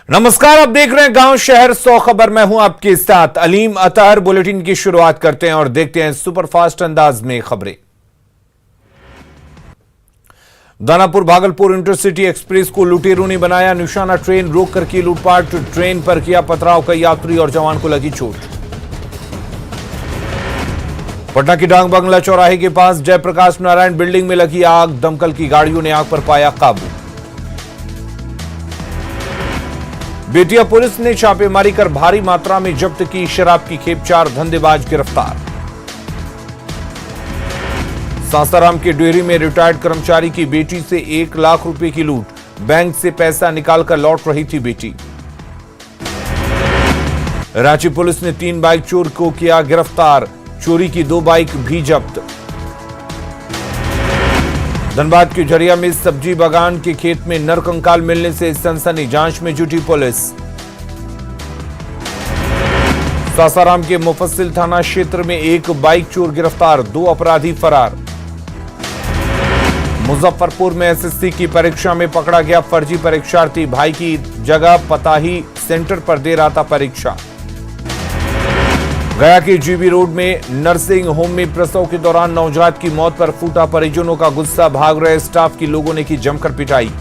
नमस्कार, आप देख रहे हैं गांव शहर 100 खबर। मैं हूं आपके साथ अलीम अतार। बुलेटिन की शुरुआत करते हैं और देखते हैं सुपरफास्ट अंदाज में खबरें। दानापुर भागलपुर इंटरसिटी एक्सप्रेस को लुटेरों ने बनाया निशाना, ट्रेन रोककर की लूटपाट, ट्रेन पर किया पथराव, कई यात्री और जवान को लगी चोट। पटना की डांग बंगला चौराहे के पास जयप्रकाश नारायण बिल्डिंग में लगी आग, दमकल की गाड़ियों ने आग पर पाया काबू। बेटिया पुलिस ने छापेमारी कर भारी मात्रा में जब्त की शराब की खेप, 4 धंधेबाज गिरफ्तार। सासाराम के डेयरी में रिटायर्ड कर्मचारी की बेटी से 1 लाख रुपए की लूट, बैंक से पैसा निकालकर लौट रही थी बेटी। रांची पुलिस ने 3 बाइक चोर को किया गिरफ्तार, चोरी की 2 बाइक भी जब्त। धनबाद के झरिया में सब्जी बागान के खेत में नरकंकाल मिलने से सनसनी, जांच में जुटी पुलिस। सासाराम के मुफस्सिल थाना क्षेत्र में 1 बाइक चोर गिरफ्तार, 2 अपराधी फरार। मुजफ्फरपुर में एसएससी की परीक्षा में पकड़ा गया फर्जी परीक्षार्थी, भाई की जगह पताही सेंटर पर दे रहा था परीक्षा। गया के जीबी रोड में नर्सिंग होम में प्रसव के दौरान नवजात की मौत पर फूटा परिजनों का गुस्सा, भाग रहे स्टाफ की लोगों ने की जमकर पिटाई।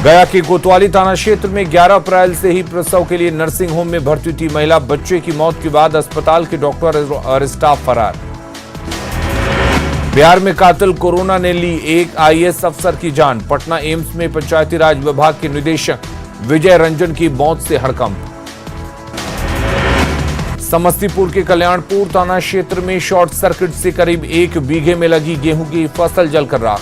गया के कोतवाली थाना क्षेत्र में 11 अप्रैल से ही प्रसव के लिए नर्सिंग होम में भर्ती थी महिला, बच्चे की मौत के बाद अस्पताल के डॉक्टर और स्टाफ फरार। बिहार में कातिल कोरोना ने ली 1 आईएएस अफसर की जान, पटना एम्स में पंचायती राज विभाग के निदेशक विजय रंजन की मौत से हड़कंप। समस्तीपुर के कल्याणपुर थाना क्षेत्र में शॉर्ट सर्किट से करीब 1 बीघे में लगी गेहूं की फसल जलकर राख।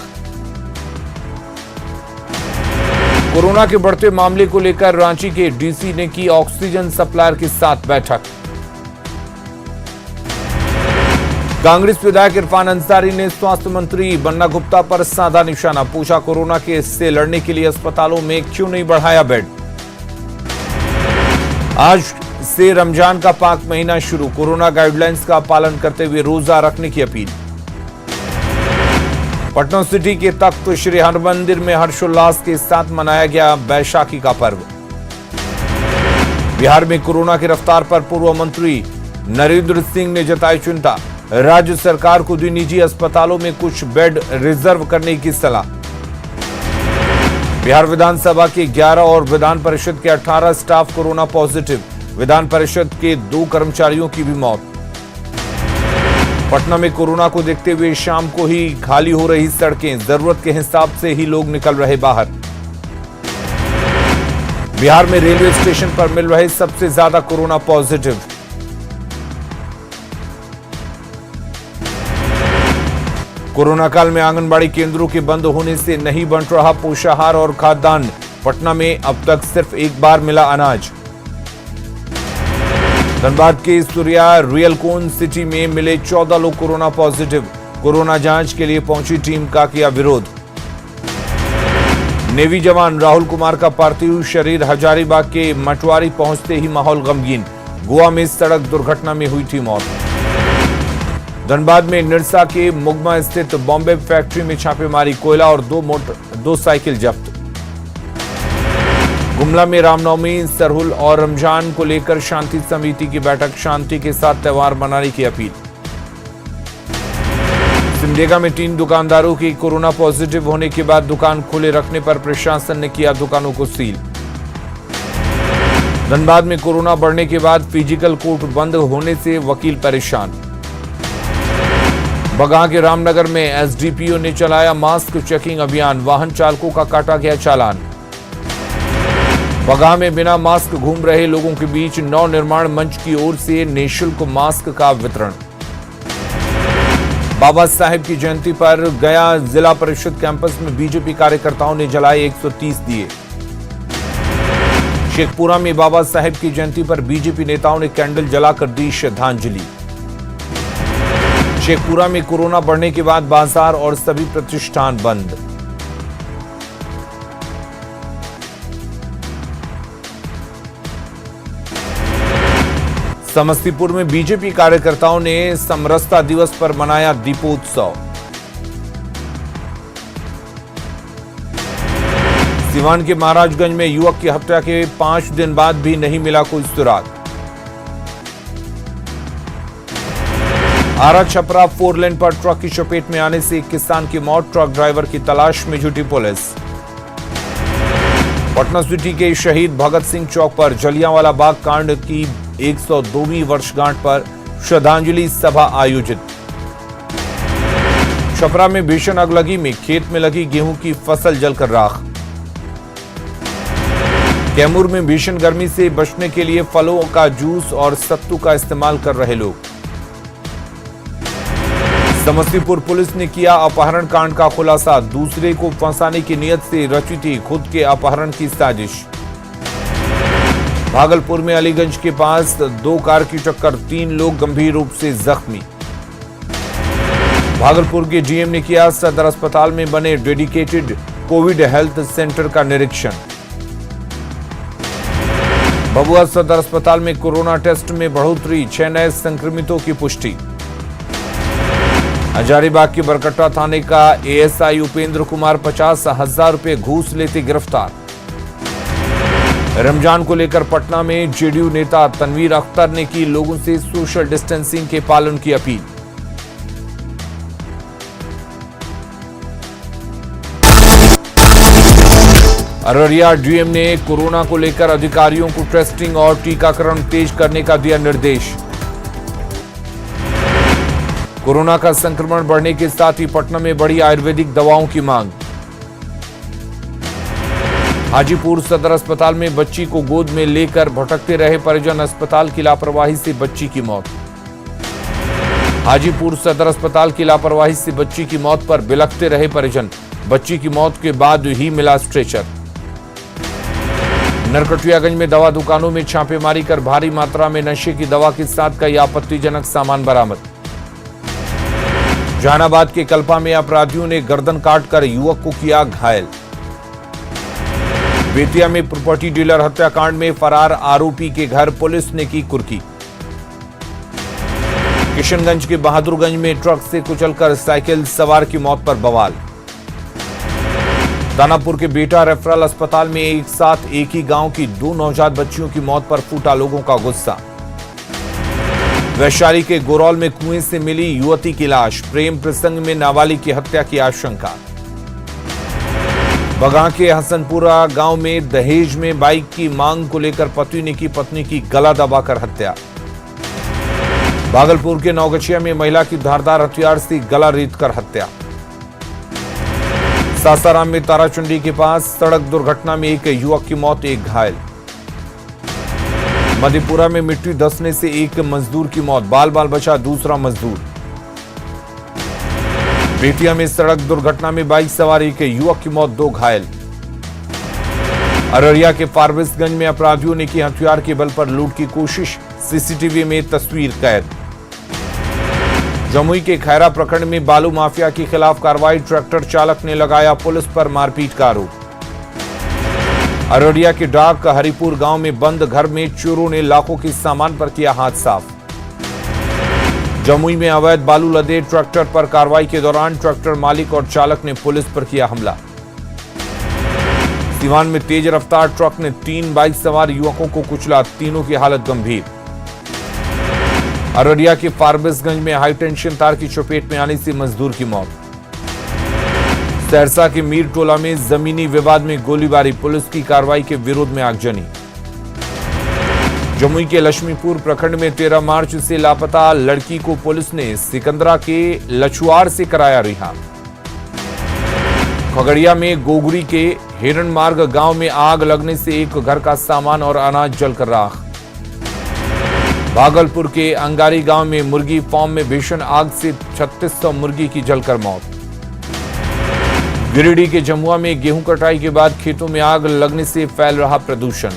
कोरोना के बढ़ते मामले को लेकर रांची के डीसी ने की ऑक्सीजन सप्लायर के साथ बैठक। कांग्रेस विधायक इरफान अंसारी ने स्वास्थ्य मंत्री बन्ना गुप्ता पर साधा निशाना, पूछा कोरोना के से लड़ने के लिए अस्पतालों में क्यों नहीं बढ़ाया बेड। आज से रमजान का पाक महीना शुरू, कोरोना गाइडलाइंस का पालन करते हुए रोजा रखने की अपील। पटना सिटी के तख्त श्री हरमंदिर में हर्षोल्लास के साथ मनाया गया बैशाखी का पर्व। बिहार में कोरोना की रफ्तार पर पूर्व मंत्री नरेंद्र सिंह ने जताई चिंता, राज्य सरकार को दी निजी अस्पतालों में कुछ बेड रिजर्व करने की सलाह। बिहार विधानसभा के 11 और विधान परिषद के 18 staff corona positive, Vidhan Parishad के 2 कर्मचारियों की भी मौत। पटना में कोरोना को देखते हुए शाम को ही खाली हो रही सड़कें, जरूरत के हिसाब से ही लोग निकल रहे बाहर। बिहार में रेलवे स्टेशन पर मिल रहे सबसे ज्यादा कोरोना पॉजिटिव। कोरोना काल में आंगनबाड़ी केंद्रों के बंद होने से नहीं बंट रहा पोषाहार और खाद्यान्न, पटना में अब तक सिर्फ 1 बार मिला अनाज। धनबाद के सूर्या रियल कोन सिटी में मिले 14 लोग कोरोना पॉजिटिव, कोरोना जांच के लिए पहुंची टीम का किया विरोध। नेवी जवान राहुल कुमार का पार्थिव शरीर हजारीबाग के मटवारी पहुंचते ही माहौल गमगीन, गोवा में सड़क दुर्घटना में हुई थी मौत। धनबाद में निरसा के मुगमा स्थित बॉम्बे फैक्ट्री में छापेमारी, कोयला और 2 साइकिल जब्त। गुमला में रामनवमी, सरहुल और रमजान को लेकर शांति समिति की बैठक, शांति के साथ त्योहार मनाने की अपील। सिमडेगा में 3 दुकानदारों की कोरोना पॉजिटिव होने के बाद दुकान खुले रखने पर प्रशासन ने किया दुकानों को सील। धनबाद में कोरोना बढ़ने के बाद फिजिकल कोर्ट बंद होने से वकील परेशान। बगहा के रामनगर में एसडीपीओ ने चलाया मास्क चेकिंग अभियान, वाहन चालकों का काटा गया चालान। बगहा में बिना मास्क घूम रहे लोगों के बीच नव निर्माण मंच की ओर से निःशुल्क मास्क का वितरण। बाबा साहेब की जयंती पर गया जिला परिषद कैंपस में बीजेपी कार्यकर्ताओं ने जलाए 130 दिए। शेखपुरा में बाबा साहेब की जयंती पर बीजेपी नेताओं ने कैंडल जलाकर दी श्रद्धांजलि। शेखपुरा में कोरोना बढ़ने के बाद बाजार और सभी प्रतिष्ठान बंद। समस्तीपुर में बीजेपी कार्यकर्ताओं ने समरसता दिवस पर मनाया दीपोत्सव। सीवान के महाराजगंज में युवक की हत्या के 5 दिन बाद भी नहीं मिला कोई सुराग। आरा छपरा 4 लेन पर ट्रक की चपेट में आने से एक किसान की मौत, ट्रक ड्राइवर की तलाश में जुटी पुलिस। पटना सिटी के शहीद भगत सिंह चौक पर जलियांवाला बाग कांड की 102वीं वर्षगांठ पर श्रद्धांजलि सभा आयोजित। छपरा में भीषण अगलगी में खेत में लगी गेहूं की फसल जलकर राख। कैमूर में भीषण गर्मी से बचने के लिए फलों का जूस और सत्तू का इस्तेमाल कर रहे लोग। समस्तीपुर पुलिस ने किया अपहरण कांड का खुलासा, दूसरे को फंसाने की नियत से रची थी खुद के अपहरण की साजिश। भागलपुर में अलीगंज के पास 2 कार की टक्कर, 3 लोग गंभीर रूप से जख्मी। भागलपुर के डीएम ने किया सदर अस्पताल में बने डेडिकेटेड कोविड हेल्थ सेंटर का निरीक्षण। भभुआ सदर अस्पताल में कोरोना टेस्ट में बढ़ोतरी, 6 नए संक्रमितों की पुष्टि। हजारीबाग के बरकट्टा थाने का एएसआई उपेंद्र कुमार 50,000 रुपए घूस लेते गिरफ्तार। रमजान को लेकर पटना में जेडीयू नेता तनवीर अख्तर ने की लोगों से सोशल डिस्टेंसिंग के पालन की अपील। अररिया डीएम ने कोरोना को लेकर अधिकारियों को टेस्टिंग और टीकाकरण तेज करने का दिया निर्देश। कोरोना का संक्रमण बढ़ने के साथ ही पटना में बढ़ी आयुर्वेदिक दवाओं की मांग। हाजीपुर सदर अस्पताल में बच्ची को गोद में लेकर भटकते रहे परिजन, अस्पताल की लापरवाही से बच्ची की मौत। हाजीपुर सदर अस्पताल की लापरवाही से बच्ची की मौत पर बिलखते रहे परिजन, बच्ची की मौत के बाद ही मिला स्ट्रेचर। नरकटियागंज में दवा दुकानों में छापेमारी कर भारी मात्रा में नशे की दवा के साथ कई आपत्तिजनक सामान बरामद। जहानाबाद के कल्पा में अपराधियों ने गर्दन काटकर युवक को किया घायल। बेतिया में प्रॉपर्टी डीलर हत्याकांड में फरार आरोपी के घर पुलिस ने की कुर्की। किशनगंज के बहादुरगंज में ट्रक से कुचलकर साइकिल सवार की मौत पर बवाल। दानापुर के बेटा रेफरल अस्पताल में एक साथ एक ही गांव की 2 नवजात बच्चियों की मौत पर फूटा लोगों का गुस्सा। वैशाली के गोरौल में कुएं से मिली युवती की लाश, प्रेम प्रसंग में नाबालिग की हत्या की आशंका। बगहा के हसनपुरा गांव में दहेज में बाइक की मांग को लेकर पति ने की पत्नी की गला दबाकर हत्या। भागलपुर के नौगछिया में महिला की धारदार हथियार से गला रेतकर हत्या। सासाराम में ताराचुंडी के पास सड़क दुर्घटना में एक युवक की मौत, एक घायल। मधेपुरा में मिट्टी धंसने से एक मजदूर की मौत, बाल बाल बचा दूसरा मजदूर। बेतिया में सड़क दुर्घटना में बाइक सवार एक युवक की मौत, 2 घायल। अररिया के फारबिसगंज में अपराधियों ने की हथियार के बल पर लूट की कोशिश, सीसीटीवी में तस्वीर कैद। जमुई के खैरा प्रखंड में बालू माफिया के खिलाफ कार्रवाई, ट्रैक्टर चालक ने लगाया पुलिस पर मारपीट का आरोप। अररिया के डाक हरिपुर गांव में बंद घर में चोरों ने लाखों के सामान पर किया हाथ साफ। जमुई में अवैध बालू लदे ट्रैक्टर पर कार्रवाई के दौरान ट्रैक्टर मालिक और चालक ने पुलिस पर किया हमला। सीवान में तेज रफ्तार ट्रक ने 3 बाइक सवार युवकों को कुचला, तीनों की हालत गंभीर। अररिया के फारबिसगंज में हाईटेंशन तार की चपेट में आने से मजदूर की मौत। सहरसा के मीर टोला में जमीनी विवाद में गोलीबारी, पुलिस की कार्रवाई के विरोध में आगजनी। जमुई के लक्ष्मीपुर प्रखंड में 13 मार्च से लापता लड़की को पुलिस ने सिकंदरा के लछुआर से कराया रिहा। खगड़िया में गोगरी के हिरण मार्ग गांव में आग लगने से एक घर का सामान और अनाज जलकर राख। भागलपुर के अंगारी गांव में मुर्गी फार्म में भीषण आग से 3600 मुर्गी की जलकर मौत। गिरिडीह के जमुआ में गेहूं कटाई के बाद खेतों में आग लगने से फैल रहा प्रदूषण।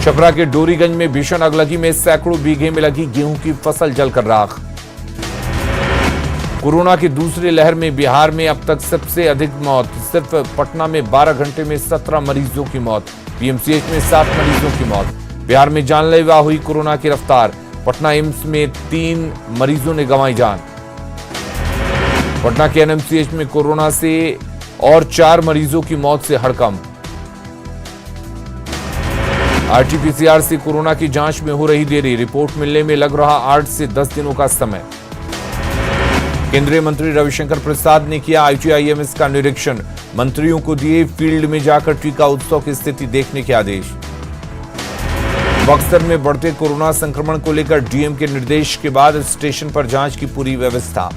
छपरा के डोरीगंज में भीषण अगलगी में सैकड़ों बीघे में लगी गेहूं की फसल जलकर राख। कोरोना की दूसरी लहर में बिहार में अब तक सबसे अधिक मौत, सिर्फ पटना में 12 घंटे में 17 मरीजों की मौत, पीएमसीएच में 7 मरीजों की मौत। बिहार में जानलेवा हुई कोरोना की रफ्तार, पटना एम्स में 3 मरीजों ने गंवाई जान। पटना के एनएमसीएच में कोरोना से और 4 मरीजों की मौत से हड़कंप। आरटीपीसीआर से कोरोना की जांच में हो रही देरी, रिपोर्ट मिलने में लग रहा 8 से 10 दिनों का समय। केंद्रीय मंत्री रविशंकर प्रसाद ने किया आईजीआईएमएस का निरीक्षण, मंत्रियों को दिए फील्ड में जाकर टीका उत्सव की स्थिति देखने के आदेश। बक्सर में बढ़ते कोरोना संक्रमण को लेकर डीएम के निर्देश के बाद स्टेशन पर जांच की पूरी व्यवस्था।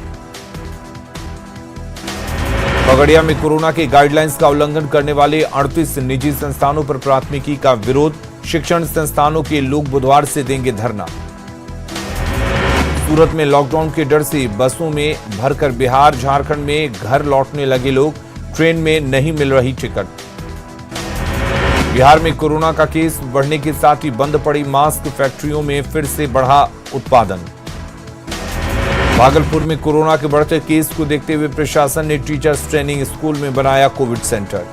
खगड़िया में कोरोना के गाइडलाइंस का उल्लंघन करने वाले 38 निजी संस्थानों पर प्राथमिकी का विरोध, शिक्षण संस्थानों के लोग बुधवार से देंगे धरना। सूरत में लॉकडाउन के डर से बसों में भरकर बिहार झारखंड में घर लौटने लगे लोग, ट्रेन में नहीं मिल रही टिकट। बिहार में कोरोना का केस बढ़ने के साथ ही बंद पड़ी मास्क फैक्ट्रियों में फिर से बढ़ा उत्पादन। भागलपुर में कोरोना के बढ़ते केस को देखते हुए प्रशासन ने टीचर्स ट्रेनिंग स्कूल में बनाया कोविड सेंटर।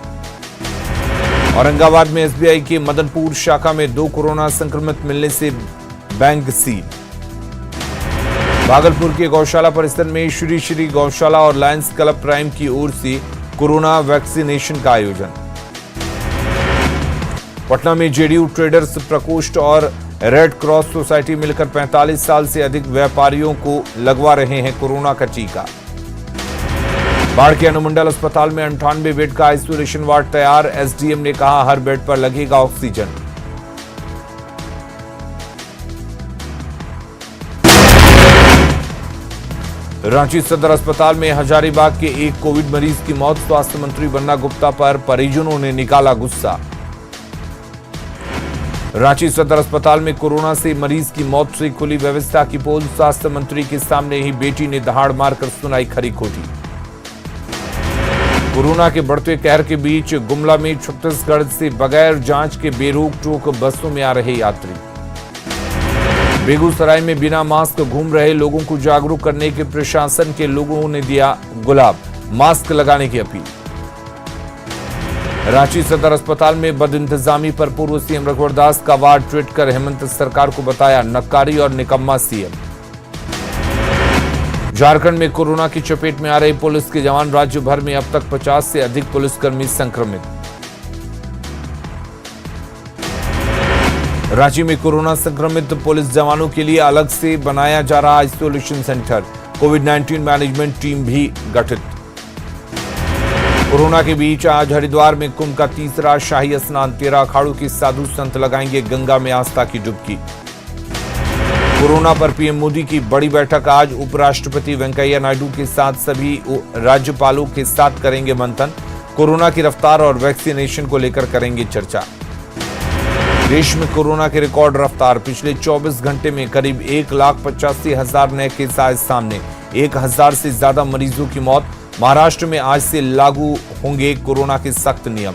औरंगाबाद में एसबीआई के मदनपुर शाखा में 2 कोरोना संक्रमित मिलने से बैंक सील। भागलपुर के गौशाला परिसर में श्री श्री गौशाला और लायंस क्लब प्राइम की ओर से कोरोना वैक्सीनेशन का आयोजन। पटना में जेडीयू ट्रेडर्स प्रकोष्ठ और रेड क्रॉस सोसाइटी मिलकर 45 साल से अधिक व्यापारियों को लगवा रहे हैं कोरोना का टीका। बाढ़ के अनुमंडल अस्पताल में 98 बेड का आइसोलेशन वार्ड तैयार, एसडीएम ने कहा हर बेड पर लगेगा ऑक्सीजन। रांची सदर अस्पताल में हजारीबाग के एक कोविड मरीज की मौत, स्वास्थ्य मंत्री बन्ना गुप्ता पर परिजनों ने निकाला गुस्सा। रांची सदर अस्पताल में कोरोना से मरीज की मौत से खुली व्यवस्था की पोल, स्वास्थ्य मंत्री के सामने ही बेटी ने दहाड़ मारकर सुनाई खरी खोटी। कोरोना के बढ़ते कहर के बीच गुमला में छत्तीसगढ़ से बगैर जांच के बेरोक टोक बसों में आ रहे यात्री। बेगूसराय में बिना मास्क घूम रहे लोगों को जागरूक करने के प्रशासन के लोगों ने दिया गुलाब, मास्क लगाने की अपील। रांची सदर अस्पताल में बदइंतजामी पर पूर्व सीएम रघुवर दास का वार, ट्वीट कर हेमंत सरकार को बताया नक्कारी और निकम्मा सीएम। झारखंड में कोरोना की चपेट में आ रहे पुलिस के जवान, राज्य भर में अब तक 50 से अधिक पुलिसकर्मी संक्रमित। रांची में कोरोना संक्रमित पुलिस जवानों के लिए अलग से बनाया जा रहा आइसोलेशन सेंटर, कोविड-19 मैनेजमेंट टीम भी गठित। कोरोना के बीच आज हरिद्वार में कुंभ का तीसरा शाही स्नान, 13 अखाड़ों के साधु संत लगाएंगे गंगा में आस्था की डुबकी। कोरोना पर पीएम मोदी की बड़ी बैठक आज, उपराष्ट्रपति वेंकैया नायडू के साथ सभी राज्यपालों के साथ करेंगे मंथन, कोरोना की रफ्तार और वैक्सीनेशन को लेकर करेंगे चर्चा। देश में कोरोना की रिकॉर्ड रफ्तार, पिछले 24 घंटे में करीब 1,85,000 नए केस आए सामने, 1,000 से ज्यादा मरीजों की मौत। महाराष्ट्र में आज से लागू होंगे कोरोना के सख्त नियम।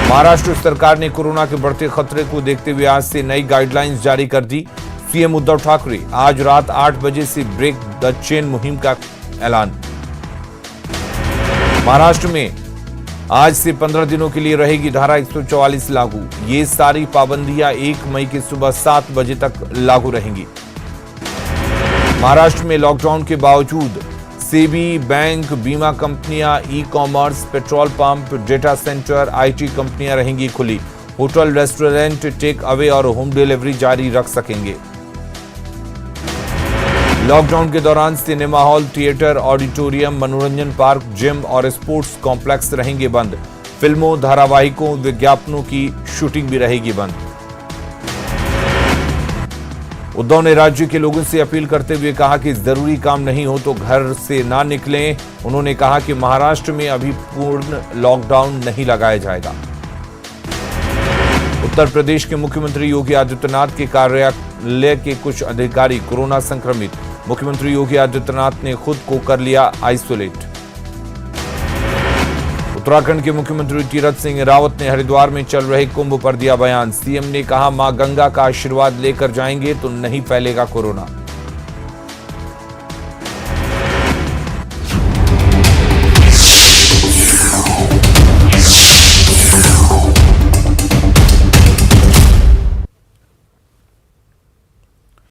महाराष्ट्र सरकार ने कोरोना के बढ़ते खतरे को देखते हुए आज से नई गाइडलाइंस जारी कर दी। सीएम उद्धव ठाकरे आज रात 8 बजे से ब्रेक द चेन मुहिम का ऐलान। महाराष्ट्र में आज से 15 दिनों के लिए रहेगी धारा 144 लागू। ये सारी पाबंदियां 1 मई की सुबह 7 बजे तक लागू रहेंगी। महाराष्ट्र में लॉकडाउन के बावजूद सेबी, बैंक, बीमा कंपनियां, e commerce, petrol pump, data centre, IT कंपनियां रहेंगी खुली। होटल, रेस्टोरेंट, टेक अवे और होम डिलीवरी जारी रख सकेंगे। लॉकडाउन के दौरान सिनेमा हॉल, थिएटर, ऑडिटोरियम, मनोरंजन पार्क, जिम और स्पोर्ट्स कॉम्प्लेक्स रहेंगे बंद। फिल्मों, धारावाहिकों, विज्ञापनों की शूटिंग भी रहेगी बंद। उद्धव ने राज्य के लोगों से अपील करते हुए कहा कि जरूरी काम नहीं हो तो घर से ना निकलें। उन्होंने कहा कि महाराष्ट्र में अभी पूर्ण लॉकडाउन नहीं लगाया जाएगा। उत्तर प्रदेश के मुख्यमंत्री योगी आदित्यनाथ के कार्यालय के कुछ अधिकारी कोरोना संक्रमित, मुख्यमंत्री योगी आदित्यनाथ ने खुद को कर लिया आइसोलेट। उत्तराखंड के मुख्यमंत्री तीरथ सिंह रावत ने हरिद्वार में चल रहे कुंभ पर दिया बयान। सीएम ने कहा मां गंगा का आशीर्वाद लेकर जाएंगे तो नहीं फैलेगा कोरोना।